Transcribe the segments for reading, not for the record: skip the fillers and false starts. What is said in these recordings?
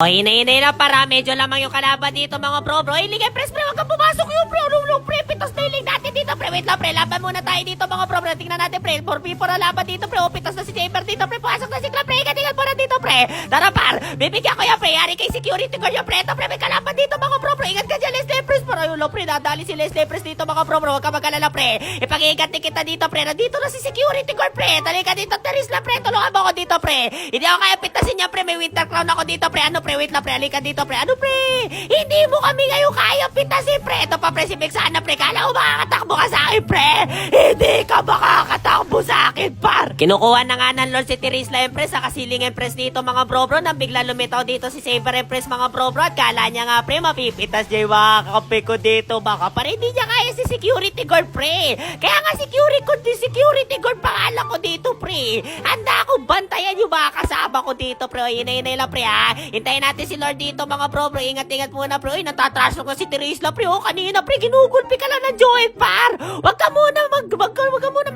O, hinay-hinay na para. Medyo lamang yung kalaban dito, mga bro. Iligay, press, pre. Huwag kang pumasok yung bro. No, pre. Pitas na ilig natin dito, pre. Wait lang, pre. Laban muna tayo dito, mga bro. Tingnan natin, pre. 4v4 na laban dito, pre. O, pitas na si Saber dito, pre. Pasok na si Clan, pre. Tingnan mo na dito, pre. Tara, par. Bibigyan ko yan, pre. Yari kay security ko yung pre. Ito, pre. May kalaban dito, mga bro. Ingat ka dyan, Leslie Press. Pero ayun, pre. Nadali si Leslie Press dito, mga bro. Huwag ka mag-alala, pre. Ipag-iingat din kita dito, pre. Nandito na si security guard, pre. Dali ka dito, Teris na, pre. Tulungan mo ako dito, pre. Hindi ako kaya pitasin niya, pre. May winter crown ako dito, pre. Ano, pre? Wait lang, pre. Halika dito, pre. Ano, pre? Hindi mo kami ngayon kaya pitasin, pre. Ito pa, pre. Si Mexana, pre. Kala ko makakatakbo ka sa akin, pre. Hindi ka makakatakbo sa akin, par. Kinukuha na nga ng Lord si Terisla Empress sa kasiling Empress dito, mga bro. Nang bigla lumitaw dito si Saber Empress, mga bro. At kala niya nga, pre, mapipitas niya yung mga kakampi ko dito. Baka pa rin hindi niya kaya si security guard, pre. Kaya nga security guard pangalan ko dito, pre. Handa akong bantayan yung mga kasama ko dito, pre. O, hinay-hinay lang, pre, ha. Hintayin natin si Lord dito, mga bro. Ingat-ingat muna, bro. Natatraso ko si Terisla, pre. O, kanina, pre, ginugulpi ka lang ng Joel, par. Wag ka muna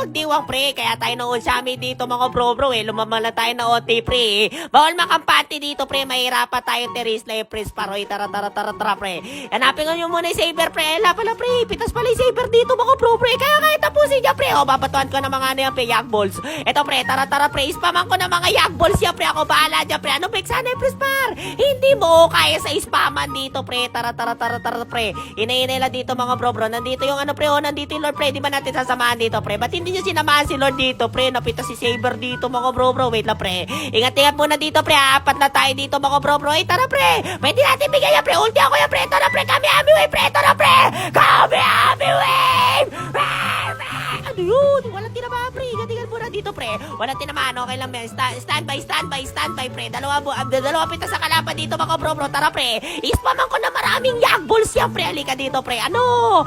magdiwang, pre. Kaya tayo noon sa amin dito, mga bro. Lumamala tayo na OT, pre. Bawal makampante dito, pre. Mahirapan tayo, Terisla, Empress, paroy. Tara, pre. Hanapin nyo muna yung Saber, pre. Pala, pre. Pitas pala yung Saber dito, mga bro, pre. Kaya tapusin niya, pre. O, babatuan ko ng mga ano yan, pre. Yak balls. Eto, pre. Tara, pre. Spaman ko ng mga yak balls yan, pre. Ako bahala dyan, pre. Ano, Mexana, Empress, par? Hindi mo kaya sa spaman dito, pre. Tara, pre. Inay lang dito, mga bro. Nandito yung ano, pre. O, nandito yung Lord, pre. Di ba natin sasamahan dito, pre? Ba't hindi nyo sinamahan si Lord dito, pre? Napita si Saber dito, mga bro. Wait lang, pre. Ingat-ingat muna dito, pre. Apat na tayo dito, mga bro. Tara, pre. Pwede natin bigyan yan, pre. Ulti ako yan, pre. Tara, pre. Kami wave, pre. Tara, pre. Kami wave. Ano yun? Walang tinamaan, pre. Ingat-ingat muna dito, pre. Walang tinamaan. Okay lang, man. Standby, pre. Dalawa pita sa kalaban dito, mga bro. Tara, pre. I-spaman ko na maraming yak balls yan, pre. Halika dito, pre. Ano?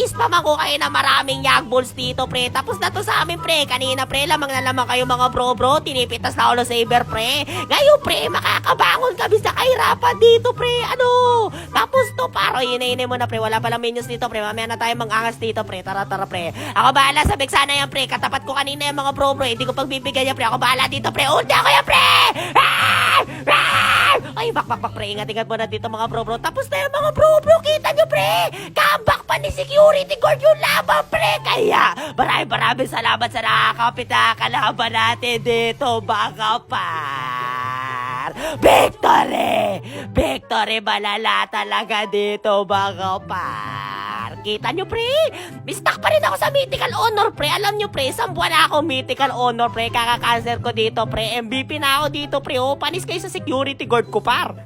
I-spaman ko kayo na maraming yak balls dito, pre. Tapos na to sa amin, pre. Kanina, pre, lamang na lamang kayo, mga bro. Tinipitas na ulo Saber, pre. Ngayon, pre, makakabangon kami sa kahirapan dito, pre. Ano? Tapos to, paro, hinay mo na, pre. Wala palang minions dito, pre. Mamaya na tayo mang-angas dito, pre. Tara, pre. Ako bahala sa Mexana yan, pre. Katapat ko kanina yung mga bro. Hindi ko pagbibigyan yan, pre. Ako bahala dito, pre. Ulti ako yan, pre. Ay, bak, pre. Ingat-ingat mo na dito, mga bro. Tapos na yung mga bro. Kita nyo, pre. Comeback pa ni security guard yung laban, pre. Kaya, maraming salamat sa nakakapit na kalaban natin dito, mga par. Victory malala talaga dito, mga par. Kita nyo, pre? Mistak pa rin ako sa Mythical Honor, pre. Alam nyo, pre, isang buwan na ako Mythical Honor, pre. Kaka-cancel ko dito, pre. MVP na ako dito, pre. O, panis kayo sa security guard ko, par.